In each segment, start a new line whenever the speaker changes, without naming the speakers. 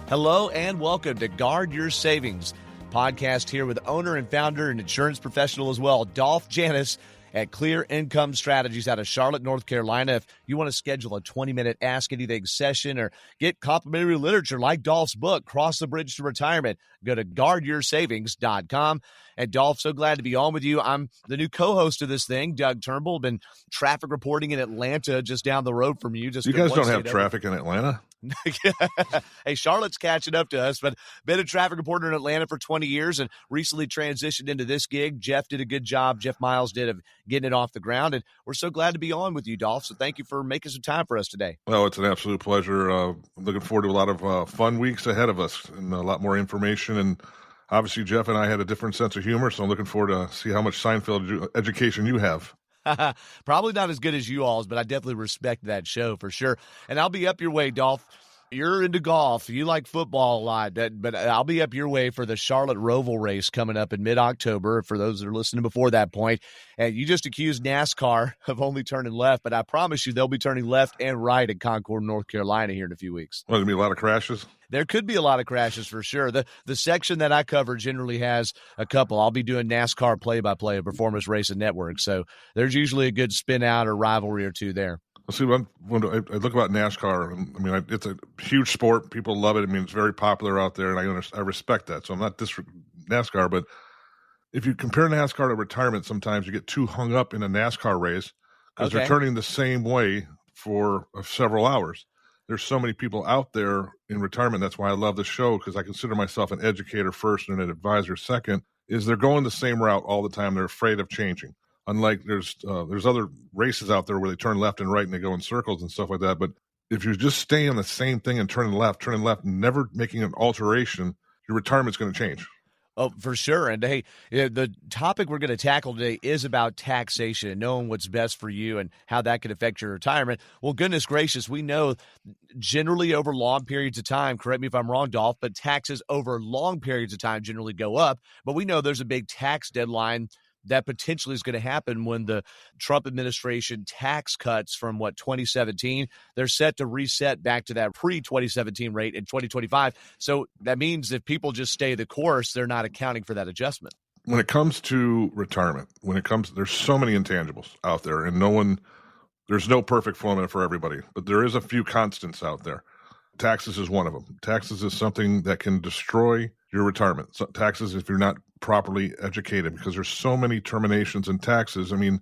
Hello and welcome to Guard Your Savings, podcast here with owner and founder and insurance professional as well, Dolph Janis at Clear Income Strategies out of Charlotte, North Carolina. If you want to schedule a 20-minute Ask Anything session or get complimentary literature like Dolph's book, Cross the Bridge to Retirement, go to guardyoursavings.com. And Dolph, so glad to be on with you. I'm the new co-host of this thing, Doug Turnbull. Been traffic reporting in Atlanta just down the road from you.
You guys don't have traffic in Atlanta?
Hey, Charlotte's catching up to us, but been a traffic reporter in Atlanta for 20 years and recently transitioned into this gig. Jeff did a good job. Jeff Miles did of getting it off the ground, and we're so glad to be on with you, Dolph. So thank you for making some time for us today.
Well, it's an absolute pleasure. I'm looking forward to a lot of fun weeks ahead of us and a lot more information. And obviously, Jeff and I had a different sense of humor, so I'm looking forward to see how much Seinfeld education you have.
Probably not as good as you all's, but I definitely respect that show for sure. And I'll be up your way, Dolph. You're into golf. You like football a lot, but I'll be up your way for the Charlotte Roval race coming up in mid-October, for those that are listening before that point. And you just accused NASCAR of only turning left, but I promise you they'll be turning left and right at Concord, North Carolina here in a few weeks.
Well, there's going to be a lot of crashes?
There could be a lot of crashes for sure. The section that I cover generally has a couple. I'll be doing NASCAR play-by-play of Performance Racing Network, so there's usually a good spin-out or rivalry or two there.
See, when I look about NASCAR, I mean, it's a huge sport. People love it. I mean, it's very popular out there, and I respect that. So I'm not NASCAR, but if you compare NASCAR to retirement, sometimes you get too hung up in a NASCAR race because they're turning the same way for several hours. There's so many people out there in retirement. That's why I love the show, because I consider myself an educator first and an advisor second, is they're going the same route all the time. They're afraid of changing. Unlike there's other races out there where they turn left and right and they go in circles and stuff like that. But if you just stay on the same thing and turning left, never making an alteration, your retirement's going to change.
Oh, for sure. And hey, the topic we're going to tackle today is about taxation and knowing what's best for you and how that could affect your retirement. Well, goodness gracious, we know generally over long periods of time, correct me if I'm wrong, Dolph, but taxes over long periods of time generally go up. But we know there's a big tax deadline that potentially is going to happen when the Trump administration tax cuts from 2017, they're set to reset back to that pre-2017 rate in 2025. So that means if people just stay the course, they're not accounting for that adjustment.
When it comes to retirement, there's so many intangibles out there, and there's no perfect formula for everybody, but there is a few constants out there. Taxes is one of them. Taxes is something that can destroy your retirement. So taxes, if you're not properly educated, because there's so many terminations in taxes. I mean,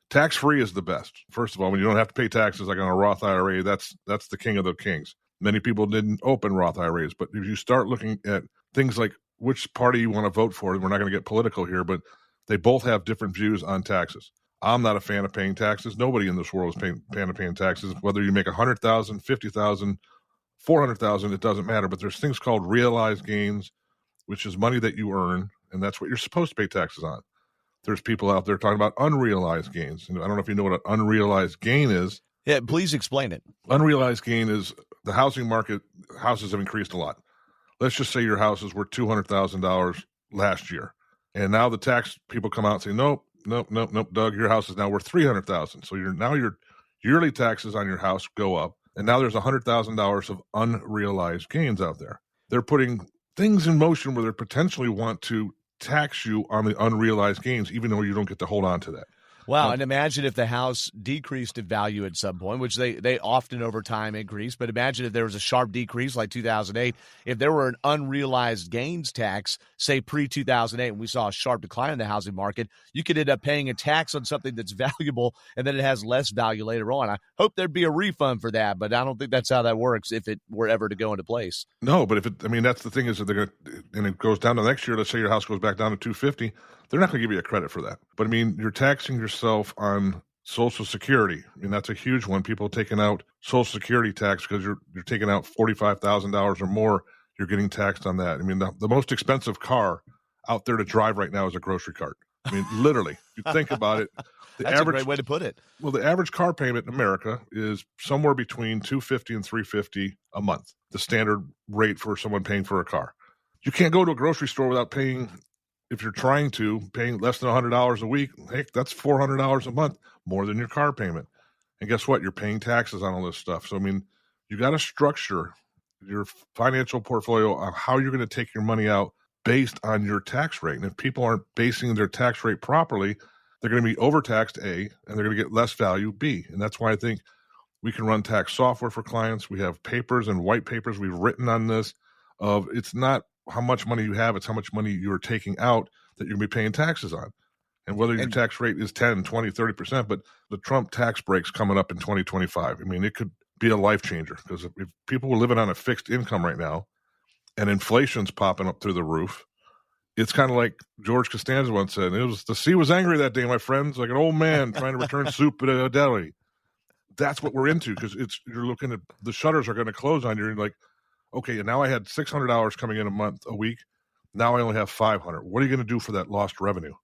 tax-free is the best. First of all, when you don't have to pay taxes like on a Roth IRA, that's the king of the kings. Many people didn't open Roth IRAs, but if you start looking at things like which party you want to vote for, and we're not going to get political here, but they both have different views on taxes. I'm not a fan of paying taxes. Nobody in this world is fan of paying taxes. Whether you make $100,000, $50,000, $400,000, it doesn't matter. But there's things called realized gains, which is money that you earn, and that's what you're supposed to pay taxes on. There's people out there talking about unrealized gains. And I don't know if you know what an unrealized gain is.
Yeah, please explain it.
Unrealized gain is the housing market. Houses have increased a lot. Let's just say your houses were $200,000 last year. And now the tax people come out and say, nope, Doug, your house is now worth $300,000. So your yearly taxes on your house go up. And now there's $100,000 of unrealized gains out there. They're putting things in motion where they potentially want to tax you on the unrealized gains, even though you don't get to hold on to that.
Wow, and imagine if the house decreased in value at some point, which they often over time increase, but imagine if there was a sharp decrease like 2008, if there were an unrealized gains tax, say pre-2008, and we saw a sharp decline in the housing market, you could end up paying a tax on something that's valuable, and then it has less value later on. I hope there'd be a refund for that, but I don't think that's how that works if it were ever to go into place.
No, but that's the thing is that they're going to, and it goes down to next year, let's say your house goes back down to $250,000, they're not going to give you a credit for that. But you're taxing yourself on Social Security. That's a huge one. People taking out Social Security tax because you're taking out $45,000 or more. You're getting taxed on that. The most expensive car out there to drive right now is a grocery cart. Literally, you think about it.
That's a great way to put it.
Well, the average car payment in America is somewhere between $250 and $350 a month. The standard rate for someone paying for a car. You can't go to a grocery store without paying. If you're paying less than $100 a week, heck, that's $400 a month, more than your car payment. And guess what? You're paying taxes on all this stuff. So, you got to structure your financial portfolio on how you're going to take your money out based on your tax rate. And if people aren't basing their tax rate properly, they're going to be overtaxed, A, and they're going to get less value, B. And that's why I think we can run tax software for clients. We have papers and white papers we've written on this of it's not how much money you have, it's how much money you're taking out that you're going to be paying taxes on. And whether your tax rate is 10, 20, 30%, but the Trump tax break's coming up in 2025. I mean, it could be a life changer because if people were living on a fixed income right now and inflation's popping up through the roof, it's kind of like George Costanza once said, the sea was angry that day, my friends, like an old man trying to return soup at a deli. That's what we're into because you're looking at the shutters are going to close on you. And you're like, okay, and now I had $600 coming in a week. Now I only have $500. What are you going to do for that lost revenue?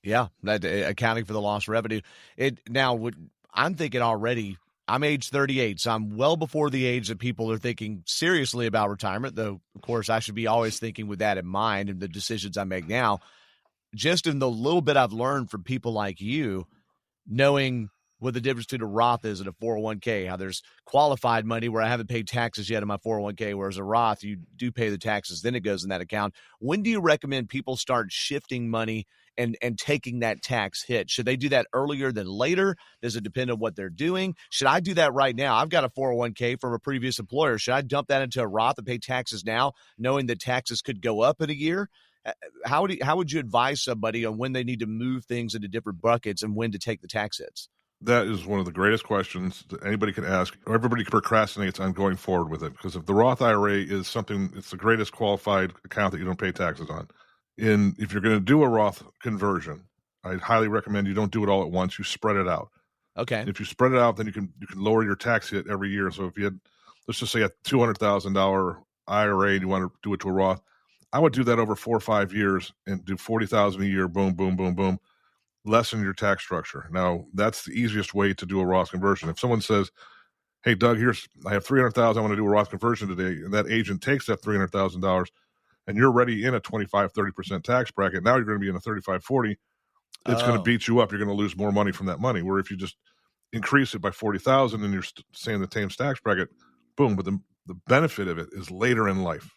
Yeah, that accounting for the lost revenue. I'm thinking already. I'm age 38, so I'm well before the age that people are thinking seriously about retirement. Though, of course, I should be always thinking with that in mind and the decisions I make now. Just in the little bit I've learned from people like you, knowing what the difference between a Roth is and a 401k, how there's qualified money where I haven't paid taxes yet in my 401k, whereas a Roth, you do pay the taxes, then it goes in that account. When do you recommend people start shifting money and taking that tax hit? Should they do that earlier than later? Does it depend on what they're doing? Should I do that right now? I've got a 401k from a previous employer. Should I dump that into a Roth and pay taxes now, knowing that taxes could go up in a year? How would you advise somebody on when they need to move things into different buckets and when to take the tax hits?
That is one of the greatest questions that anybody can ask. Everybody procrastinates on going forward with it because if the Roth IRA is something, it's the greatest qualified account that you don't pay taxes on. If you're going to do a Roth conversion, I highly recommend you don't do it all at once. You spread it out.
Okay.
And if you spread it out, then you can lower your tax hit every year. So if you had, let's just say a $200,000 IRA and you want to do it to a Roth, I would do that over 4 or 5 years and do $40,000 a year. Boom, boom, boom, boom. Lessen your tax structure. Now, that's the easiest way to do a Roth conversion. If someone says, hey, Doug, I have $300,000, I want to do a Roth conversion today, and that agent takes that $300,000, and you're already in a 25, 30% tax bracket, now you're going to be in a 35, 40, it's going to beat you up. You're going to lose more money from that money, where if you just increase it by 40,000 and you're staying in the same tax bracket, boom, but the benefit of it is later in life.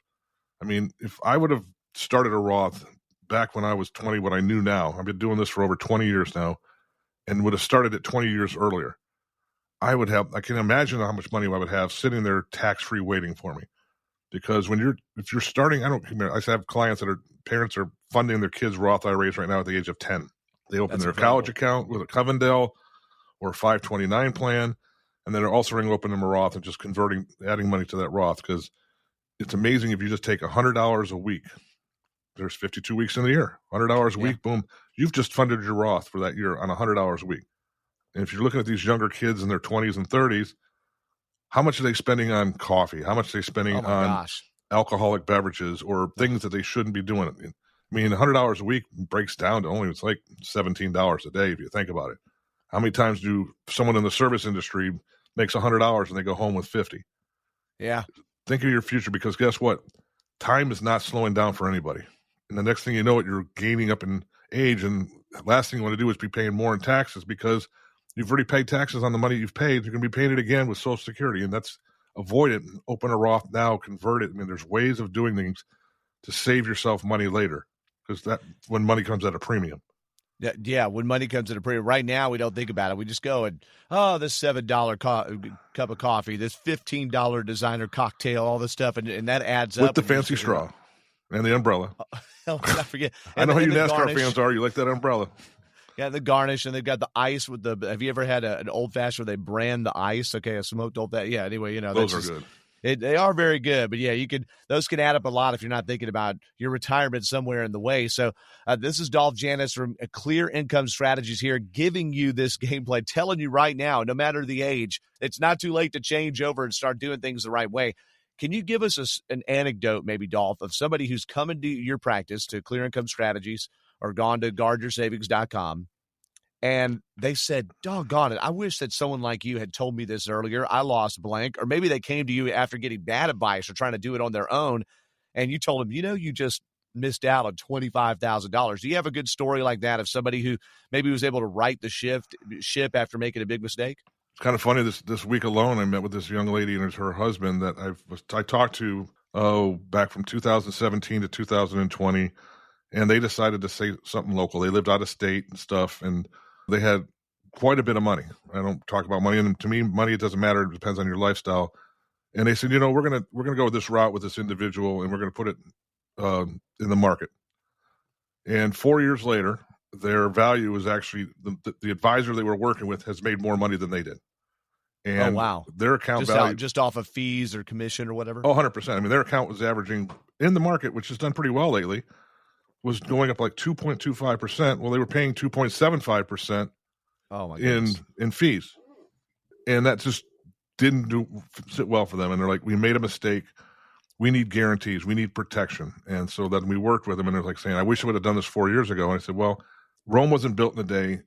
I mean, if I would have started a Roth back when I was 20, what I knew now, I've been doing this for over 20 years now, and would have started it 20 years earlier, I can imagine how much money I would have sitting there tax-free waiting for me. Because if you're starting, I have clients parents are funding their kids' Roth IRAs right now at the age of 10. They open their college account with a Covendale or a 529 plan, and then they're also going to open them a Roth and just adding money to that Roth, because it's amazing if you just take $100 a week. There's 52 weeks in the year, $100 a week, boom. You've just funded your Roth for that year on $100 a week. And if you're looking at these younger kids in their 20s and 30s, how much are they spending on coffee? How much are they spending on alcoholic beverages or things that they shouldn't be doing? I mean, $100 a week breaks down to it's like $17 a day if you think about it. How many times do someone in the service industry makes $100 and they go home with 50?
Yeah.
Think of your future, because guess what? Time is not slowing down for anybody. And the next thing you know, you're gaining up in age, and the last thing you want to do is be paying more in taxes, because you've already paid taxes on the money you've paid. You're going to be paying it again with Social Security, and that's avoid it. Open a Roth now, convert it. I mean, there's ways of doing things to save yourself money later, because when money comes at a premium.
Yeah, when money comes at a premium. Right now, we don't think about it. We just go and, this $7 cup of coffee, this $15 designer cocktail, all this stuff, and that adds up.
With the fancy straw and the umbrella.
I forget.
I know how you NASCAR fans are. You like that umbrella.
Yeah, the garnish, and they've got the ice with have you ever had an old-fashioned where they brand the ice? Okay, a smoked old-fashioned. Yeah, anyway,
those are good.
They are very good, but yeah, those can add up a lot if you're not thinking about your retirement somewhere in the way. So this is Dolph Janis from Clear Income Strategies here, giving you this gameplay, telling you right now, no matter the age, it's not too late to change over and start doing things the right way. Can you give us an anecdote, maybe, Dolph, of somebody who's come into your practice to Clear Income Strategies or gone to guardyoursavings.com, and they said, doggone it, I wish that someone like you had told me this earlier. I lost blank. Or maybe they came to you after getting bad advice or trying to do it on their own, and you told them, you just missed out on $25,000. Do you have a good story like that of somebody who maybe was able to right the ship after making a big mistake?
It's kind of funny. This week alone, I met with this young lady and her husband that I talked to back from 2017 to 2020, and they decided to say something local. They lived out of state and stuff, and they had quite a bit of money. I don't talk about money, and to me, money, it doesn't matter. It depends on your lifestyle. And they said, we're gonna go this route with this individual, and we're gonna put it in the market. And 4 years later, their value is actually the advisor they were working with has made more money than they did. And
wow.
Their account value
just off of fees or commission or whatever.
100%. I mean, their account was averaging in the market, which has done pretty well lately, was going up like 2.25%. Well, they were paying 2.75%.
Oh my goodness.
in fees, and that just didn't sit well for them. And they're like, we made a mistake. We need guarantees. We need protection. And so then we worked with them, and they're like saying, I wish I would have done this 4 years ago. And I said, well, Rome wasn't built in a day,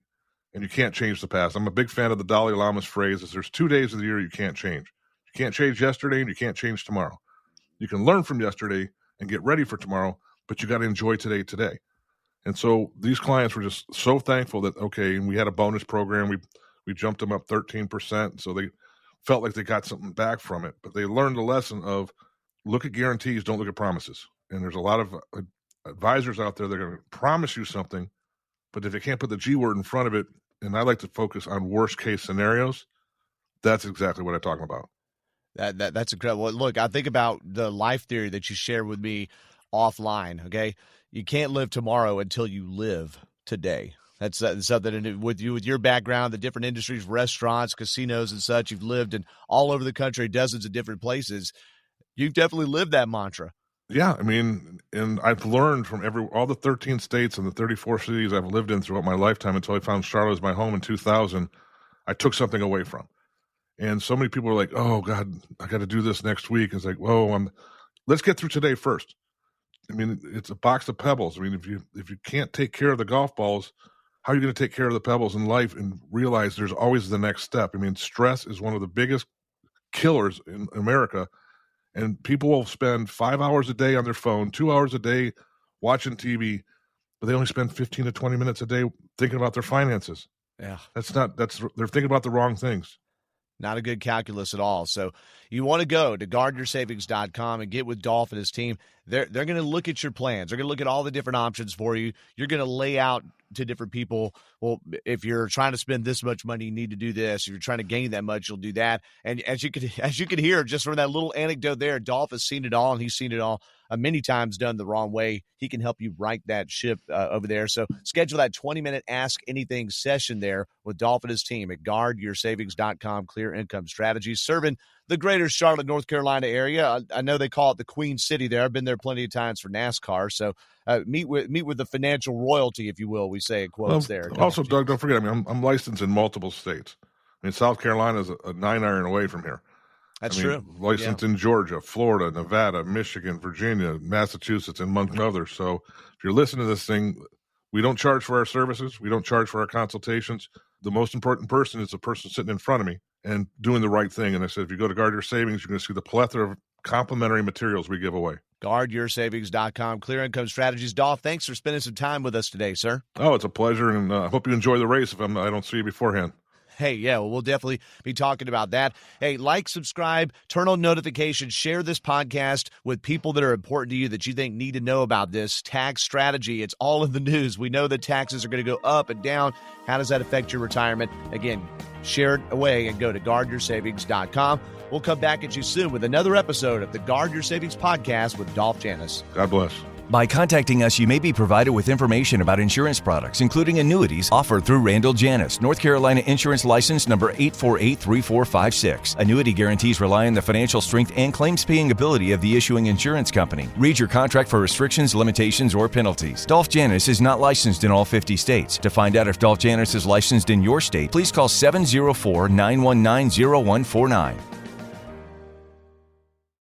and you can't change the past. I'm a big fan of the Dalai Lama's phrase is there's 2 days of the year you can't change. You can't change yesterday, and you can't change tomorrow. You can learn from yesterday and get ready for tomorrow, but you got to enjoy today. And so these clients were just so thankful that, okay, and we had a bonus program. We jumped them up 13%. So they felt like they got something back from it, but they learned the lesson of look at guarantees, don't look at promises. And there's a lot of advisors out there that are going to promise you something, but if they can't put the G word in front of it, and I like to focus on worst case scenarios, that's exactly what I'm talking about.
That's incredible. Look, I think about the life theory that you shared with me offline. Okay, you can't live tomorrow until you live today. That's something with your background, the different industries, restaurants, casinos, and such. You've lived in all over the country, dozens of different places. You've definitely lived that mantra.
Yeah, I mean, and I've learned from all the 13 states and the 34 cities I've lived in throughout my lifetime until I found Charlotte as my home in 2000. I took something away from. And so many people are like, oh, God, I got to do this next week. It's like, whoa, let's get through today first. I mean, it's a box of pebbles. I mean, if you can't take care of the golf balls, how are you going to take care of the pebbles in life and realize there's always the next step? I mean, stress is one of the biggest killers in America. And people will spend 5 hours a day on their phone, 2 hours a day watching TV, but they only spend 15 to 20 minutes a day thinking about their finances.
Yeah.
They're thinking about the wrong things.
Not a good calculus at all. So you want to go to guardyoursavings.com and get with Dolph and his team. They're going to look at your plans. They're going to look at all the different options for you. You're going to lay out to different people, well, if you're trying to spend this much money, you need to do this. If you're trying to gain that much, you'll do that. And as you could hear just from that little anecdote there, Dolph has seen it all, and he's seen it all many times done the wrong way. He can help you right that ship over there. So schedule that 20-minute Ask Anything session there with Dolph and his team at guardyoursavings.com. Clear Income Strategies, serving the greater Charlotte, North Carolina area. I know they call it the Queen City there. I've been there plenty of times for NASCAR. So meet with the financial royalty, if you will. We say it quotes there.
Also, Doug, don't forget, I mean, I'm licensed in multiple states. I mean, South Carolina is a 9-iron away from here.
That's true.
Licensed in Georgia, Florida, Nevada, Michigan, Virginia, Massachusetts, and among others. So if you're listening to this thing, we don't charge for our services. We don't charge for our consultations. The most important person is the person sitting in front of me and doing the right thing. And I said, if you go to Guard Your Savings, you're going to see the plethora of complimentary materials we give away.
GuardYourSavings.com. Clear Income Strategies. Dolph, thanks for spending some time with us today, sir.
Oh, it's a pleasure, and I hope you enjoy the race if I don't see you beforehand.
Hey, yeah, well, we'll definitely be talking about that. Hey, like, subscribe, turn on notifications, share this podcast with people that are important to you that you think need to know about this tax strategy. It's all in the news. We know that taxes are going to go up and down. How does that affect your retirement? Again, share it away and go to GuardYourSavings.com. We'll come back at you soon with another episode of the Guard Your Savings podcast with Dolph Janis.
God bless.
By contacting us, you may be provided with information about insurance products, including annuities offered through Randall Janis, North Carolina Insurance License number 8483456. Annuity guarantees rely on the financial strength and claims-paying ability of the issuing insurance company. Read your contract for restrictions, limitations, or penalties. Dolph Janis is not licensed in all 50 states. To find out if Dolph Janis is licensed in your state, please call 704-919-0149.